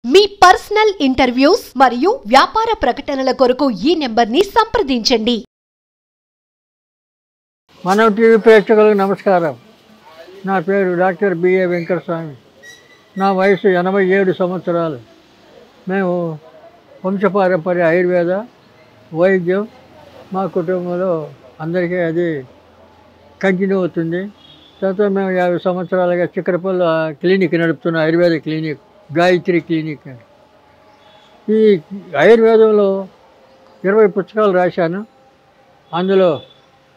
మీ personal interviews మరియు వ్యాపార ప్రకటనల కొరకు ఈ నెంబర్ని సంప్రదించండి. మనం టీవీ ప్రేక్షకులకు నమస్కారం. నా పేరు డాక్టర్ బిఏ వెంకటస్వామి. నా వయసు 87 సంవత్సరాలు. మేము వంశపారంపర్య ఆయుర్వేద వైద్యం మా కుటుంబంలో అందరికీ అది కంటిన్యూ అవుతుంది. తర్వాత మేము 50 సంవత్సరాలుగా చిక్కడపల్లి క్లినిక్ నడుపుతున్న ఆయుర్వేద క్లినిక్, గాయత్రి క్లినిక్. ఈ ఆయుర్వేదంలో 20 పుస్తకాలు రాశాను. అందులో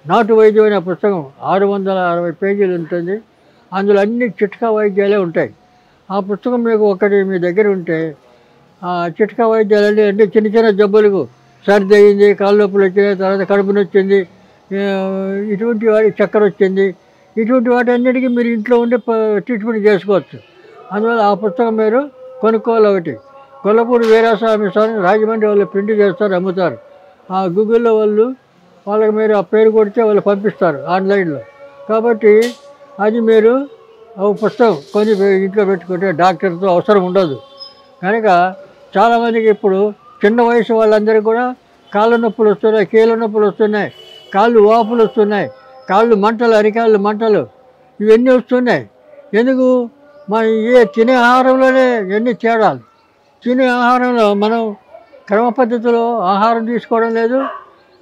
నాటు వైద్యం అనే పుస్తకం 660 పేజీలు ఉంటుంది. అందులో అన్ని చిట్కా వైద్యాలే ఉంటాయి. ఆ పుస్తకం మీకు ఒకటి మీ దగ్గర ఉంటే ఆ చిట్కా వైద్యాలన్నీ అంటే చిన్న చిన్న జబ్బులకు సర్ది అయింది, కాళ్ళ నొప్పులు వచ్చినాయి, తర్వాత కడుపు నొచ్చింది, ఇటువంటి వాటి చక్కెర వచ్చింది, ఇటువంటి వాటి అన్నిటికీ మీరు ఇంట్లో ఉండి ట్రీట్మెంట్ చేసుకోవచ్చు. అందువల్ల ఆ పుస్తకం మీరు కొనుక్కోవాలి. ఒకటి కొల్లపూడి వీరాస్వామి స్వామి రాజమండ్రి వాళ్ళు ప్రింట్ చేస్తారు, అమ్ముతారు. ఆ గూగుల్లో వాళ్ళకి మీరు ఆ పేరు కొడితే వాళ్ళు పంపిస్తారు ఆన్లైన్లో. కాబట్టి అది మీరు ఆ పుస్తకం కొని ఇంట్లో పెట్టుకుంటే డాక్టర్తో అవసరం ఉండదు. కనుక చాలామందికి ఇప్పుడు చిన్న వయసు వాళ్ళందరికీ కూడా కాళ్ళ నొప్పులు వస్తున్నాయి, కీళ్ళ నొప్పులు వస్తున్నాయి, కాళ్ళు వాపులు వస్తున్నాయి, కాళ్ళు మంటలు, అరికాళ్ళు మంటలు, ఇవన్నీ వస్తున్నాయి. ఎందుకు? మన తినే ఆహారంలోనే ఎన్ని తేడాలు. తినే ఆహారంలో మనం క్రమ పద్ధతిలో ఆహారం తీసుకోవడం లేదు,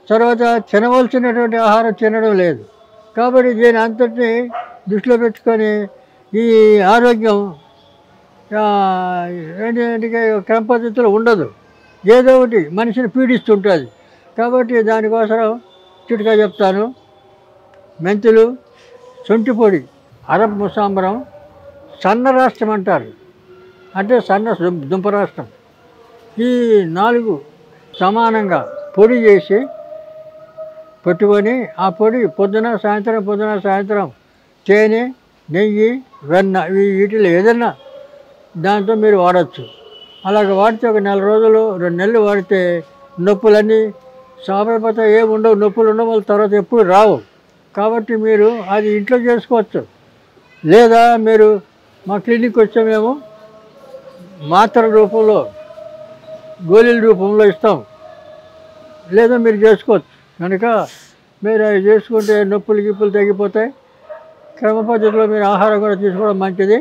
తర్వాత తినవలసినటువంటి ఆహారం తినడం లేదు. కాబట్టి దీని అంతటిని దృష్టిలో పెట్టుకొని ఈ ఆరోగ్యం ఏంటంటే క్రమ పద్ధతిలో ఉండదు, ఏదో ఒకటి మనిషిని పీడిస్తుంటుంది. కాబట్టి దానికోసం చిట్కా చెప్తాను. మెంతులు, సొంటి పొడి, అరబ్ ముసాంబరం, సన్న రాష్ట్రం అంటారు, అంటే సన్న దుంపరాష్ట్రం. ఈ 4 సమానంగా పొడి చేసి పెట్టుకొని ఆ పొడి పొద్దున సాయంత్రం తేనె, నెయ్యి, వెన్న వీటిలో ఏదన్నా దాంతో మీరు వాడచ్చు. అలాగ వాడితే ఒక 4 రోజులు 2 నెలలు వాడితే నొప్పులన్నీ సాపడిపోతే ఏమి ఉండవు. నొప్పులు ఉండవు, వాళ్ళ తర్వాత ఎప్పుడు రావు. కాబట్టి మీరు అది ఇంట్లో చేసుకోవచ్చు. లేదా మీరు మా క్లినిక్ వచ్చే మేము మాత్రల రూపంలో, గోళీల రూపంలో ఇస్తాం. లేదా మీరు చేసుకోవచ్చు. కనుక మీరు అవి చేసుకుంటే నొప్పులు గిప్పులు తగ్గిపోతాయి. క్రమ పద్ధతిలో మీరు ఆహారం కూడా తీసుకోవడం మంచిది.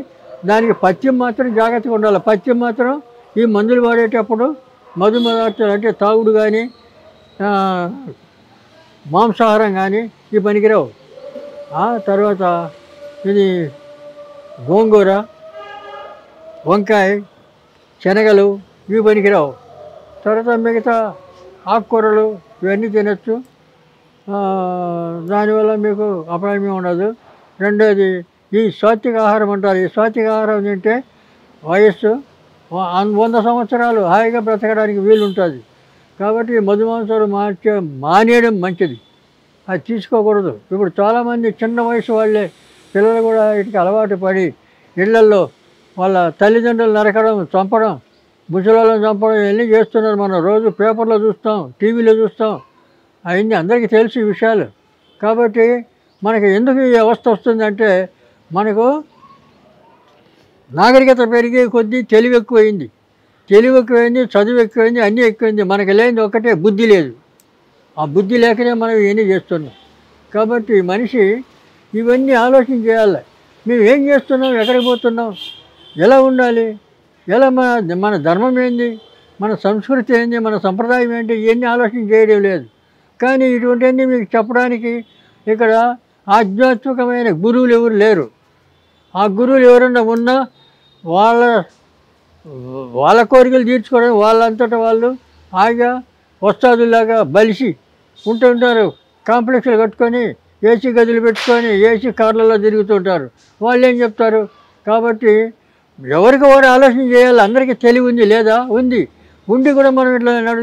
దానికి పథ్యం మాత్రం జాగ్రత్తగా ఉండాలి. పథ్యం మాత్రం ఈ మందులు వాడేటప్పుడు మధుమదార్థాలు అంటే తాగుడు కానీ మాంసాహారం కానీ ఈ పనికిరావు. తర్వాత ఇది గోంగూర, వంకాయ, శనగలు ఇవి పనికిరావు. తర్వాత మిగతా ఆకుకూరలు ఇవన్నీ తినచ్చు. దానివల్ల మీకు అపాయం ఉండదు. రెండోది ఈ సాత్విక ఆహారం అంటారు. ఈ సాత్విక ఆహారం తింటే వయస్సు 100 సంవత్సరాలు హాయిగా బ్రతకడానికి వీలుంటుంది. కాబట్టి మధుమాంసాలు మానేయడం మంచిది, అది తీసుకోకూడదు. ఇప్పుడు చాలామంది చిన్న వయసు వాళ్ళే పిల్లలు కూడా వీటికి అలవాటు పడి ఇళ్లల్లో వాళ్ళ తల్లిదండ్రులు నరకడం, చంపడం, ముసలాలను చంపడం ఇవన్నీ చేస్తున్నారు. మనం రోజు పేపర్లో చూస్తాం, టీవీలో చూస్తాం. అవన్నీ అందరికీ తెలిసి విషయాలు. కాబట్టి మనకి ఎందుకు ఈ అవస్థ వస్తుందంటే మనకు నాగరికత పెరిగే కొద్దీ తెలివి ఎక్కువైంది, చదువు ఎక్కువైంది, అన్నీ ఎక్కువైంది. మనకి లేనిది ఒకటే బుద్ధి లేదు. ఆ బుద్ధి లేకనే మనం ఇవన్నీ చేస్తున్నాం. కాబట్టి మనిషి ఇవన్నీ ఆలోచన చేయాలి. మేము ఏం చేస్తున్నాం, ఎక్కడికి పోతున్నాం, ఎలా ఉండాలి, ఎలా మన ధర్మం ఏంది, మన సంస్కృతి ఏంది, మన సంప్రదాయం ఏంటి, ఇవన్నీ ఆలోచన చేయడం లేదు. కానీ ఇటువంటివన్నీ మీకు చెప్పడానికి ఇక్కడ ఆధ్యాత్మికమైన గురువులు ఎవరు లేరు. ఆ గురువులు ఎవరన్నా ఉన్నా వాళ్ళ కోరికలు తీర్చుకోవడానికి వాళ్ళంతటా వాళ్ళు హాయిగా వస్తాదులాగా బలిసి ఉంటుంటారు. కాంప్లెక్స్లు కట్టుకొని ఏసీ గదులు పెట్టుకొని ఏసీ కార్లలో తిరుగుతుంటారు. వాళ్ళు ఏం చెప్తారు? కాబట్టి ఎవరికి వారు ఆలోచన చేయాలి. అందరికీ తెలివి ఉంది లేదా? ఉంది. ఉండి కూడా మనం ఇట్లా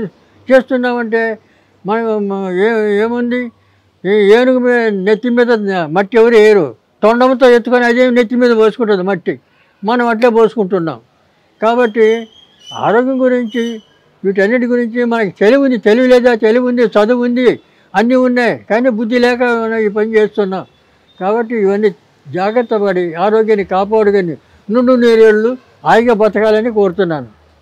చేస్తున్నామంటే మనం ఏముంది? ఏనుగు నెత్తి మీద మట్టి ఎవరు వేయరు, తొండంతో ఎత్తుకొని అదే నెత్తి మీద పోసుకుంటుంది మట్టి. మనం అట్లే పోసుకుంటున్నాం. కాబట్టి ఆరోగ్యం గురించి వీటన్నిటి గురించి మనకి తెలివి ఉంది. తెలివి లేదా? తెలివి ఉంది, చదువు ఉంది, అన్నీ ఉన్నాయి. కానీ బుద్ధి లేక ఈ పని చేస్తున్నాం. కాబట్టి ఇవన్నీ జాగ్రత్త పడి ఆరోగ్యాన్ని కాపాడుకొని నుండు నీరేళ్ళు హాయిగా బతకాలని కోరుతున్నాను.